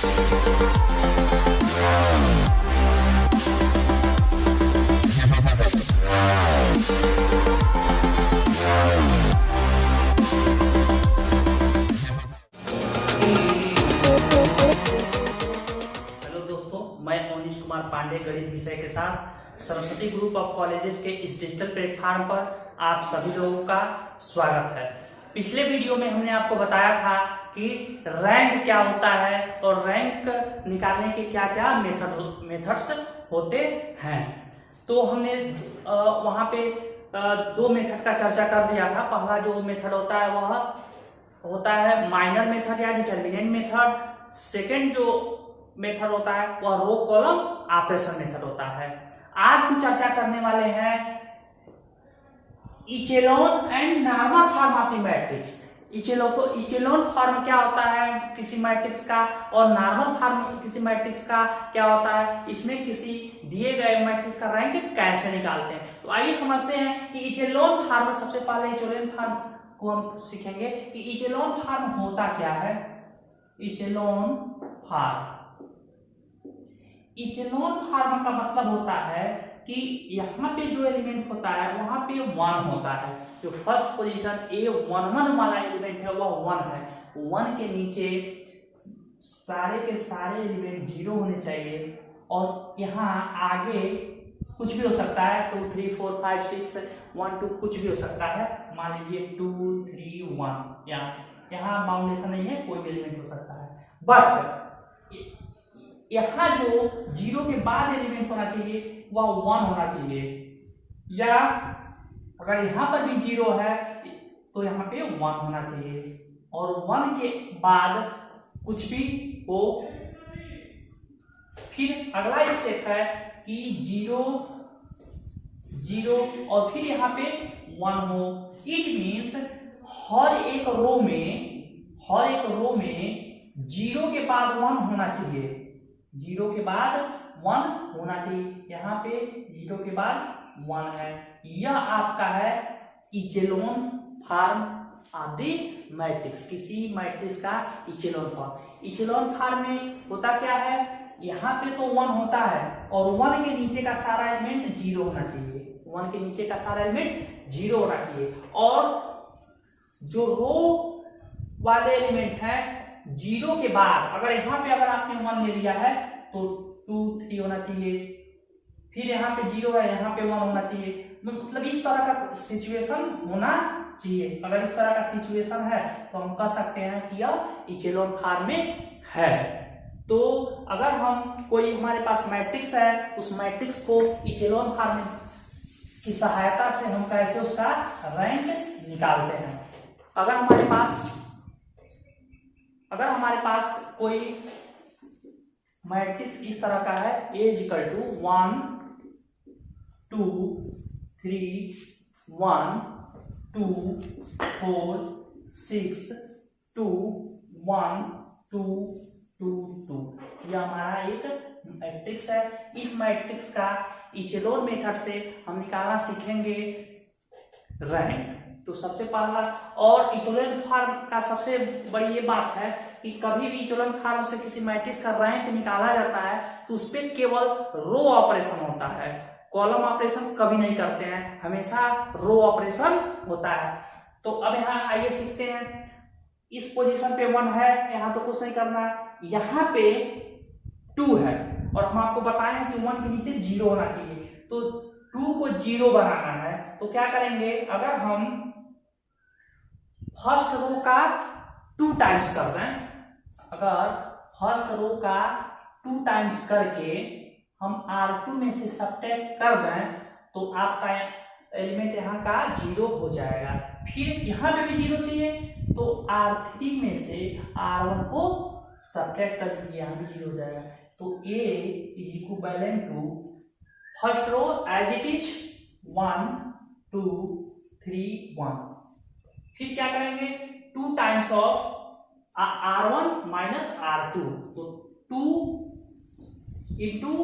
मैं अवनीश कुमार पांडे गणित विषय के साथ सरस्वती ग्रुप ऑफ कॉलेजेस के इस डिजिटल प्लेटफॉर्म पर आप सभी लोगों का स्वागत है। पिछले वीडियो में हमने आपको बताया था कि रैंक क्या होता है और रैंक निकालने के क्या क्या मेथड्स होते हैं। तो हमने वहां पे दो मेथड का चर्चा कर दिया था। पहला जो मेथड होता है वह होता है माइनर मेथड या डिटरमिनेंट मेथड। सेकेंड जो मेथड होता है वह रो कॉलम ऑपरेशन मेथड होता है। आज हम चर्चा करने वाले हैं echelon and normal form of the matrix. Echelon form क्या होता है किसी मैट्रिक्स का और नॉर्मल फॉर्म किसी मैट्रिक्स का क्या होता है, इसमें किसी दिए गए मैट्रिक्स का रैंक कैसे निकालते हैं। तो आइए समझते हैं कि इचेलॉन फॉर्म। सबसे पहले इचेलॉन फॉर्म को हम सीखेंगे कि इचेलॉन फॉर्म होता क्या है। इचेलॉन फॉर्म का मतलब होता है कि यहाँ पे जो एलिमेंट होता है वहां पे 1 होता है। जो फर्स्ट पोजीशन A11 वाला एलिमेंट है वह 1 है। 1 के नीचे सारे के सारे एलिमेंट 0 होने चाहिए और यहाँ आगे कुछ भी हो सकता है। 2 3 4 5 6 1 2 कुछ भी हो सकता है। मान लीजिए 2 3 1 यहाँ बाउंडेशन नहीं है, कोई भी एलिमेंट हो सकता है। बट यहाँ जो 0 के बाद एलिमेंट होना चाहिए वह 1 होना चाहिए, या अगर यहाँ पर भी 0 है तो यहाँ पे 1 होना चाहिए और 1 के बाद कुछ भी हो। फिर अगला स्टेप है कि 0 0 और फिर यहाँ पे 1 हो। इट मीन्स हर एक रो में 0 के बाद 1 होना चाहिए। 0 के बाद 1 होना चाहिए। यहाँ पे 0 के बाद 1 है। यह आपका है echelon form of the matrix. किसी मैट्रिक्स का इचेलॉन फॉर्म। इचेलॉन फॉर्म में होता क्या है, यहाँ पे तो 1 होता है और 1 के नीचे का सारा एलिमेंट 0 होना चाहिए। 1 के नीचे का सारा एलिमेंट 0 होना चाहिए और जो रो वाले एलिमेंट है 0 के बाद अगर आपने 1 ले लिया है तो 2 3 होना चाहिए। फिर यहाँ पे 0 है, यहाँ पे 1 होना चाहिए। मतलब इस तरह का सिचुएशन होना चाहिए। अगर इस तरह का सिचुएशन है तो हम कह सकते हैं कि यह इचेलॉन फॉर्म में है। तो अगर हम कोई हमारे पास मैट्रिक्स है, उस मैट्रिक्स को इचेलॉन फॉर्म की सहायता से हम कैसे उसका रैंक निकालते हैं। अगर हमारे पास कोई मैट्रिक्स इस तरह का है, A = 1 2 3 1 2 4 6 2 1 2 2 2, यह हमारा एक मैट्रिक्स है। इस मैट्रिक्स का इचेलॉन मेथड से हम निकालना सीखेंगे रैंक। तो सबसे पहला और इचेलॉन फॉर्म का सबसे बड़ी ये बात है कि कभी भी इचेलॉन फॉर्म से किसी मैट्रिक्स का रैंक निकाला जाता है तो उस पर केवल रो ऑपरेशन होता है, कॉलम ऑपरेशन कभी नहीं करते हैं, हमेशा रो ऑपरेशन होता है। तो अब यहाँ आइए सीखते हैं। इस पोजीशन पे 1 है, यहाँ तो कुछ नहीं करना। यहाँ पे 2 है और हम आपको बताए हैं कि 1 के नीचे 0 होना चाहिए। तो 2 को 0 बनाना है तो क्या करेंगे, अगर हम फर्स्ट रो का 2 टाइम्स कर दें, अगर फर्स्ट रो का 2 टाइम्स करके हम R2 में से सब्ट्रैक्ट कर दें तो आपका एलिमेंट यहाँ का 0 हो जाएगा। फिर यहाँ पे भी 0 चाहिए तो R3 में से R1 को सब्ट्रैक्ट कर दीजिए, यहाँ भी 0 हो जाएगा। तो A = first row as it is 1 2 3 1। फिर क्या करेंगे, 2 times of R1 minus R2, तो 2 × 2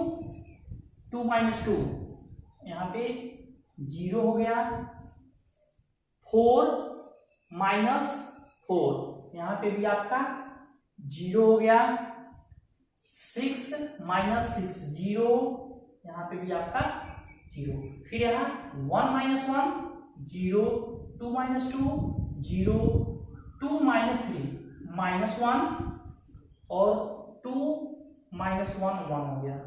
- 2, यहाँ पे 0 हो गया। 4 - 4, यहाँ पे भी आपका 0 हो गया। 6 माइनस 6 0, यहाँ पे भी आपका 0, फिर यहाँ 1 माइनस 1 0, 2 माइनस 2 0, 2 माइनस 3 माइनस 1 और 2 माइनस 1 1 हो गया।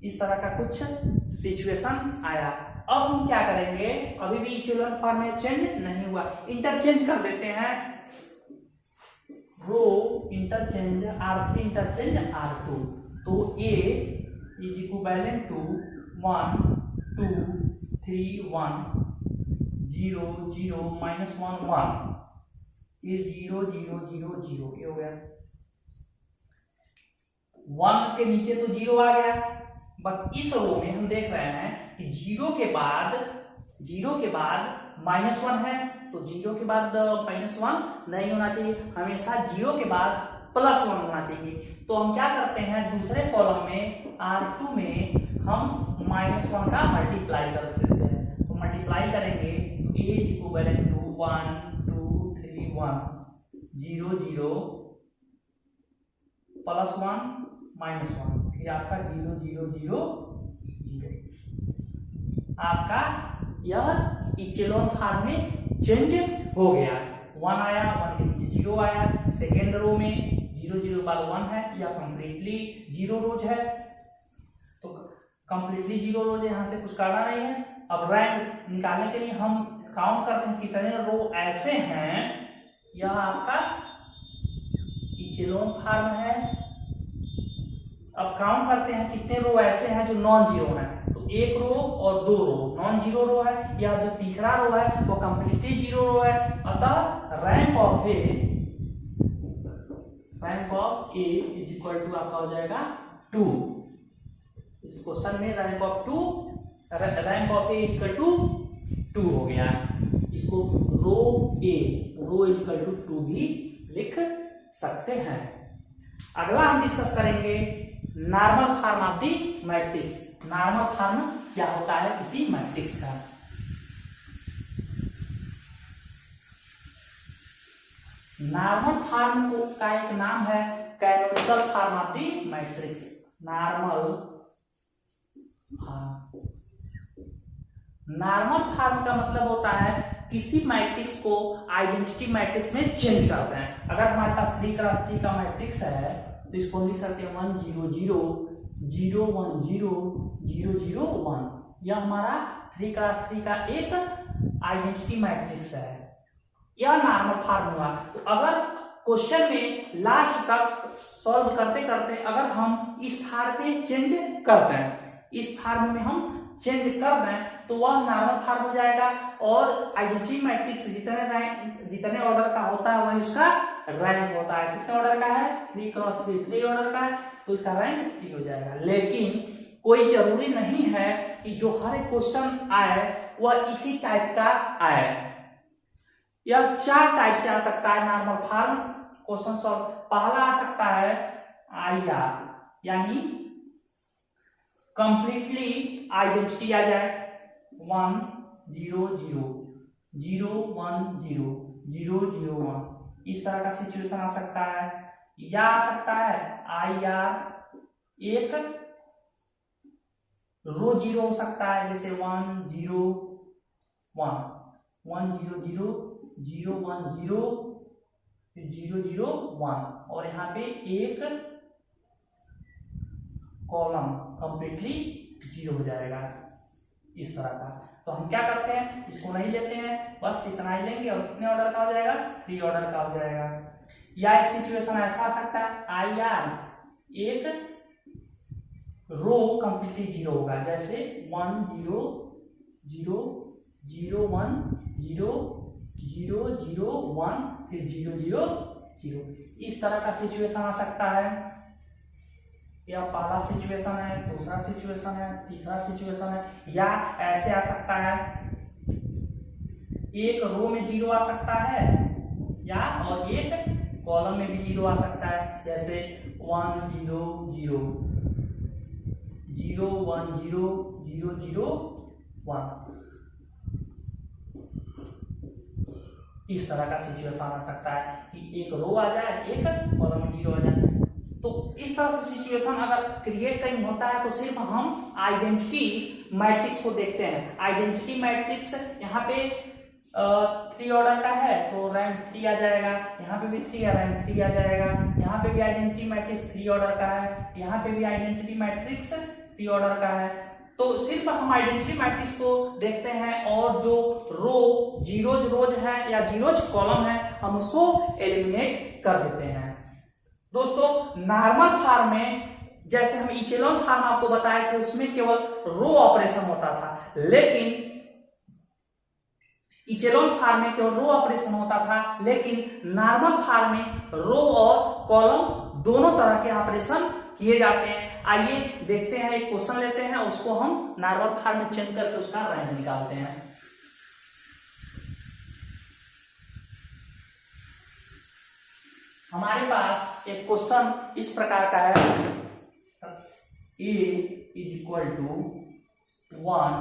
इस तरह का कुछ सिचुएशन आया। अब हम क्या करेंगे, अभी भी इक्विवेलेंट फॉर्म में चेंज नहीं हुआ, इंटरचेंज कर देते हैं। रो इंटरचेंज R3 इंटरचेंज R2, तो A is equivalent to 1 2 3 1 0 0 minus 1 1, फिर 0 0 0 0, ये हो गया। 1 के नीचे तो 0 आ गया, बट इस रो में हम देख रहे हैं कि 0 के बाद माइनस 1 है, तो 0 के बाद माइनस 1 नहीं होना चाहिए, हमेशा 0 के बाद प्लस 1 होना चाहिए। तो हम क्या करते हैं, दूसरे कॉलम में R2 में हम माइनस 1 का मल्टीप्लाई कर देते हैं। तो मल्टीप्लाई करेंगे तो A is equivalent to 1 2 3 1 0 0 plus 1 minus 1, फिर आपका 0 0 0 0। आपका यह इचेलॉन फॉर्म में चेंज हो गया। 1 आया, 1 के नीचे 0 आया, सेकेंड रो में 0 0 बाद 1 है, यह कंप्लीटली 0 रोज है, तो कंप्लीटली 0 रोज है, यहाँ से कुछ करना नहीं है। अब रैंक निकालने के लिए हम काउंट करते हैं कितने रो ऐसे हैं, यह आपका इचेलॉन फॉर्म है। अब काउंट करते हैं कितने रो ऐसे हैं जो नॉन जीरो हैं, तो 1 रो और 2 रो नॉन जीरो रो है, या जो तीसरा रो है वो कंप्लीटली 0 रो है। अतः rank of A is equal to आपका हो जाएगा 2। इस क्वेश्चन में rank of A is equal to 2 हो गया। इसको रो इज इक्वल टू 2 भी लिख सकते हैं। अगला हम डिस्कस करेंगे normal form of the matrix. Normal form क्या होता है किसी मैट्रिक्स का। नॉर्मल फॉर्म का एक नाम है canonical form of the matrix. Normal form का मतलब होता है किसी मैट्रिक्स को आइडेंटिटी मैट्रिक्स में चेंज करते हैं। अगर हमारे पास 3x3 का मैट्रिक्स है तो इसको लिख सकते हैं 1 0 0 0 1 0 0 0 1। यह हमारा 3x3 का एक आइडेंटिटी मैट्रिक्स है। यह नॉर्मल फॉर्म हुआ। तो अगर क्वेश्चन में लास्ट तक सॉल्व करते करते अगर हम इस फॉर्म में चेंज करते हैं, इस फॉर्म में हम चेंज कर दें, तो वह नॉर्मल फॉर्म हो जाएगा। और आइडेंटिटी मैट्रिक्स जितने ऑर्डर का होता है वही उसका रैंक होता है। कितने ऑर्डर का है, 3x3 3 ऑर्डर का है, तो इसका रैंक 3 हो जाएगा। लेकिन कोई जरूरी नहीं है कि जो हर एक क्वेश्चन आए वह इसी टाइप का आए। यह 4 टाइप से आ सकता है नॉर्मल फॉर्म क्वेश्चन सॉल्व। पहला आ सकता है IR, यानी कंप्लीटली आइडेंटिटी आ जाए 1 0 0 0 1 0 0 0 1, इस तरह का सिचुएशन आ सकता है। या आ सकता है IR एक रो 0 हो सकता है, जैसे 1 0 1 1 0 0 0 1 0 0 0 1, और यहाँ पे एक कॉलम कंप्लीटली 0 हो जाएगा इस तरह का। तो हम क्या करते हैं, इसको नहीं लेते हैं, बस इतना ही लेंगे और कितने ऑर्डर का हो जाएगा, 3 ऑर्डर का हो जाएगा। या एक सिचुएशन ऐसा आ सकता है IR एक रो कंप्लीटली 0 होगा, जैसे 1 0 0 0 1 0 0 0 1 फिर 0 0 0, इस तरह का सिचुएशन आ सकता है। या पहला सिचुएशन है, दूसरा सिचुएशन है, तीसरा सिचुएशन है। या ऐसे आ सकता है, एक रो में 0 आ सकता है, या और एक कॉलम में भी 0 आ सकता है, जैसे 1 0 0 0 1 0 0 0 1, इस तरह का सिचुएशन आ सकता है कि एक रो आ जाए, एक कॉलम में 0 आ जाए। तो इस तरह से सिचुएशन अगर क्रिएट कहीं होता है तो सिर्फ हम आइडेंटिटी मैट्रिक्स को देखते हैं। आइडेंटिटी मैट्रिक्स यहाँ पे 3 ऑर्डर का है तो रैंक 3 आ जाएगा, यहाँ पे भी 3 है रैंक 3 आ जाएगा, यहाँ पे भी आइडेंटिटी मैट्रिक्स 3 ऑर्डर का है, यहाँ पे भी आइडेंटिटी मैट्रिक्स 3 ऑर्डर का है। तो सिर्फ हम आइडेंटिटी मैट्रिक्स को देखते हैं और जो रो जीरोज रोज है या जीरोज कॉलम है हम उसको एलिमिनेट कर देते हैं। दोस्तों नॉर्मल फॉर्म में जैसे हम इचेलॉन फॉर्म आपको बताया कि उसमें केवल रो ऑपरेशन होता था, लेकिन इचेलॉन फॉर्म में केवल रो ऑपरेशन होता था, लेकिन नॉर्मल फॉर्म में रो और कॉलम दोनों तरह के ऑपरेशन किए जाते हैं। आइए देखते हैं, एक क्वेश्चन लेते हैं, उसको हम नॉर्मल फॉर्म में चेंज करके उसका रैंक निकालते हैं। हमारे पास एक क्वेश्चन इस प्रकार का है, a इज इक्वल टू 1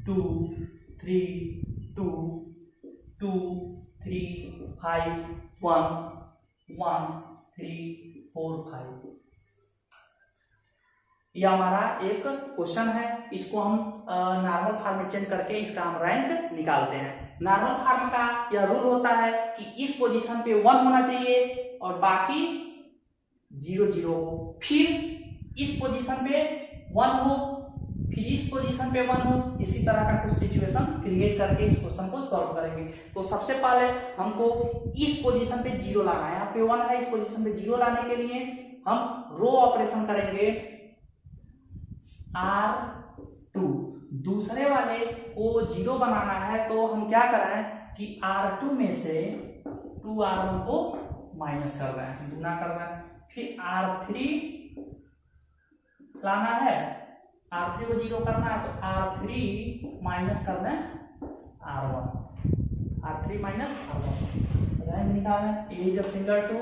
2 3 2 2 3 5 1 1 3 4 5। यह हमारा एक क्वेश्चन है, इसको हम नॉर्मल फॉर्म में चेंज करके इसका हम रैंक निकालते हैं। नॉर्मल फॉर्म का यह रूल होता है कि इस पोजीशन पे 1 होना चाहिए और बाकी 0 0 हो, फिर इस पोजीशन पे 1 हो, फिर इस पोजीशन पे 1 हो। इसी तरह का कुछ सिचुएशन क्रिएट करके इस क्वेश्चन को सॉल्व करेंगे। तो सबसे पहले हमको इस पोजीशन पे 0 लाना है, यहाँ पे 1 है, इस पोजीशन पे 0 लाने के लिए हम रो ऑपरेशन करेंगे R2। दूसरे वाले को 0 बनाना है तो हम क्या कर रहे हैं कि R2 में से 2R1 को माइनस कर रहे हैं, गुना कर रहे हैं, फिर R3 लाना है, R3 को 0 करना है तो R3 माइनस कर दें R1, R3 minus R1 rank निकालें। A is similar to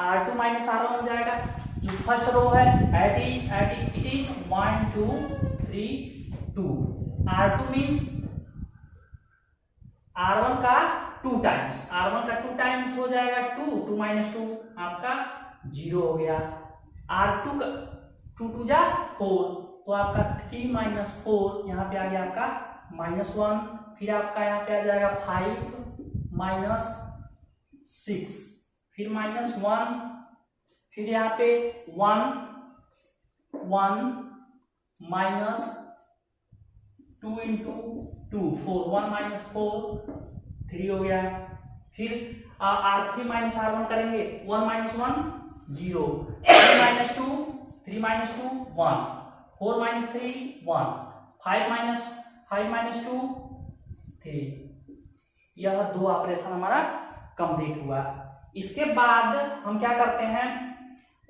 R2 minus R1 हो जाएगा। जो फर्स्ट रो है it is 1 2 3 2। R2 means R1 का 2 टाइम्स, R1 का 2 टाइम्स हो जाएगा 2 2 माइनस 2 आपका 0 हो गया। R2 का 2 2 जा 4 तो आपका 3 माइनस 4 यहाँ पे आ गया आपका -1, फिर आपका यहाँ पे आ जाएगा 5 माइनस 6, फिर -1, फिर यहाँ पे 1 1 माइनस 2 इंटू 2 4 1 माइनस 4 3 हो गया। फिर R3 माइनस R1 करेंगे, 1 minus 1 0, 3 minus 2 3 minus 2 1, 4 minus 3 1, 5 minus 2 3। यह 2 ऑपरेशन हमारा कंप्लीट हुआ। इसके बाद हम क्या करते हैं,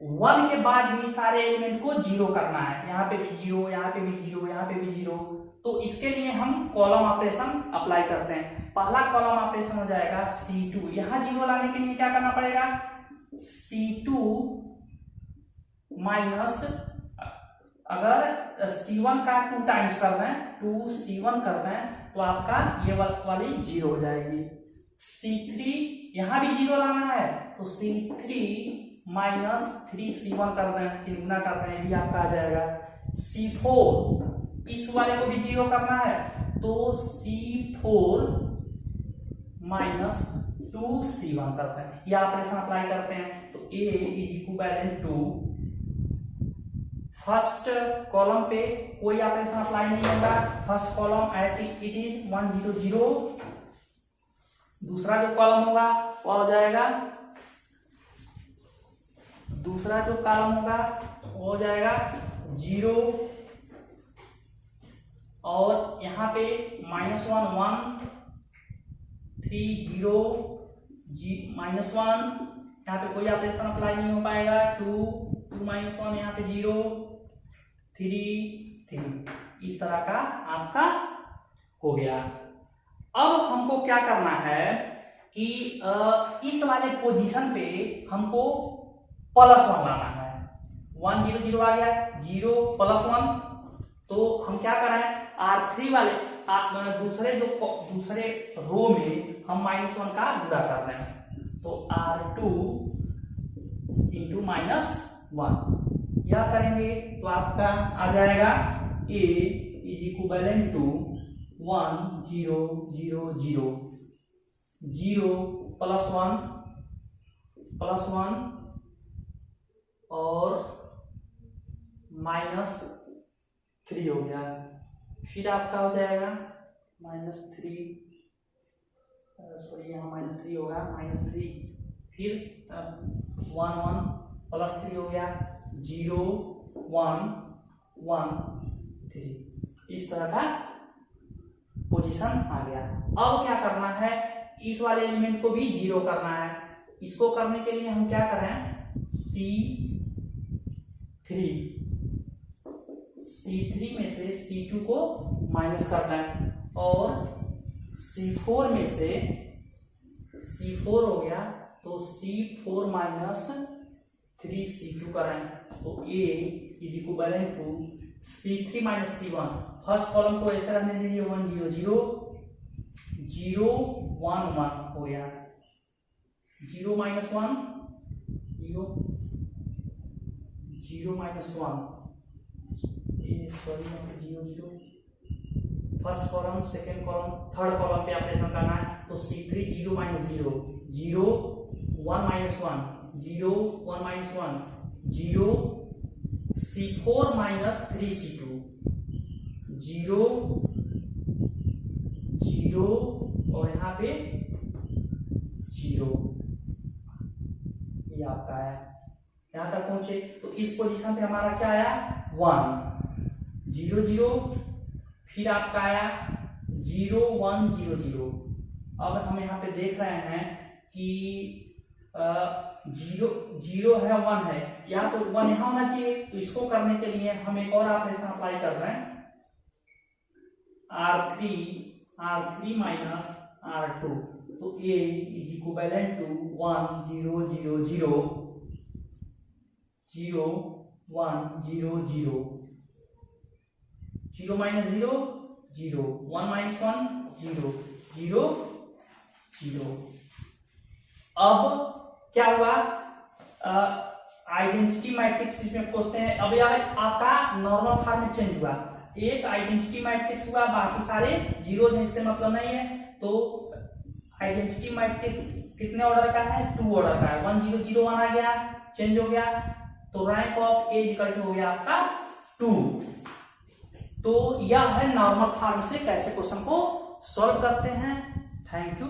1 के बाद भी सारे एलिमेंट को 0 करना है, यहाँ पे भी 0, यहाँ पे भी 0, यहाँ पे भी 0। तो इसके लिए हम कॉलम ऑपरेशन अप्लाई करते हैं। पहला कॉलम ऑपरेशन हो जाएगा C2, यहाँ 0 लाने के लिए क्या करना पड़ेगा, C2 माइनस, अगर C1 का 2 टाइम्स कर दें 2C1 कर दें तो आपका ये वाली 0 हो जाएगी। C3 यहाँ भी 0 लाना है तो C3 माइनस 3C1 कर दें, फिर गुना कर दें, ये आपका आ जाएगा। C4 इस वाले को भी 0 करना है तो C4 माइनस 2C1 करते हैं, यह ऑपरेशन अप्लाई करते हैं। तो A is equivalent to, first column पे कोई ऑपरेशन अप्लाई नहीं होगा, फर्स्ट कॉलम इट इज 1 0 0। दूसरा जो कॉलम होगा वो हो जाएगा, दूसरा जो कॉलम होगा वो हो जाएगा 0, और यहाँ पे -1 1 3 0 -1, यहाँ पे कोई ऑपरेशन अप्लाई नहीं हो पाएगा, 2 2 -1, यहाँ पे 0 3 3। इस तरह का आपका हो गया। अब हमको क्या करना है कि इस वाले पोजीशन पे हमको +1 लाना है। 1 0 0 आ गया, 0 +1, तो हम क्या कर रहे हैं, R3 वाले दूसरे रो में हम -1 का गुणा कर रहे हैं। तो R2 × माइनस 1। यह करेंगे तो आपका आ जाएगा a is equivalent to 1 0 0 0 0 plus 1 और -3 हो गया। फिर आपका हो जाएगा -3, सॉरी यहाँ -3 होगा, -3, फिर 1 1 प्लस 3 हो गया, 0 1 1 3। इस तरह का पोजीशन आ गया। अब क्या करना है, इस वाले एलिमेंट को भी 0 करना है। इसको करने के लिए हम क्या करें, C3 में से C2 को माइनस करना है और C4 में से C4 हो गया तो C4 माइनस 3C2 करें तो A is equivalent to C3 minus C1। First column को ऐसे रहने दीजिए 1 0 0 0 1 1 हो गया, 0 minus 1 0 0 minus 1, sorry 0 0। First column, second column, third column पे ऑपरेशन करना है तो C3 0 minus 0 0 1 minus 1 0 1 minus 1 0 C4 minus 3C2 0 0 और यहाँ पे 0। ये आपका है, यहां तक पहुंचे तो इस पोजीशन पे हमारा क्या आया 1 0 0, फिर आपका आया 0 1 0 0। अब हम यहाँ पे देख रहे हैं कि 0 है 1 है, या तो 1 यहाँ होना चाहिए। तो इसको करने के लिए हम एक और ऑपरेशन अप्लाई कर रहे हैं, R3 माइनस R2 तो A is equivalent to 1 0 0 0 0 1 0 0 0 minus 0 0 1 minus 1 0 0 0। अब क्या हुआ, आइडेंटिटी मैट्रिक्स इसमें खोजते हैं। अब यार आपका नॉर्मल फॉर्म में चेंज हुआ, एक आइडेंटिटी मैट्रिक्स हुआ, बाकी सारे जीरो हैं, इससे मतलब नहीं है। तो आइडेंटिटी मैट्रिक्स कितने ऑर्डर का है, 2 ऑर्डर का है। 1 0 0 1 आ गया, चेंज हो गया, तो rank of A equal to हो गया आपका 2। तो यह है नॉर्मल फॉर्म से कैसे क्वेश्चन को सॉल्व करते हैं। Thank you.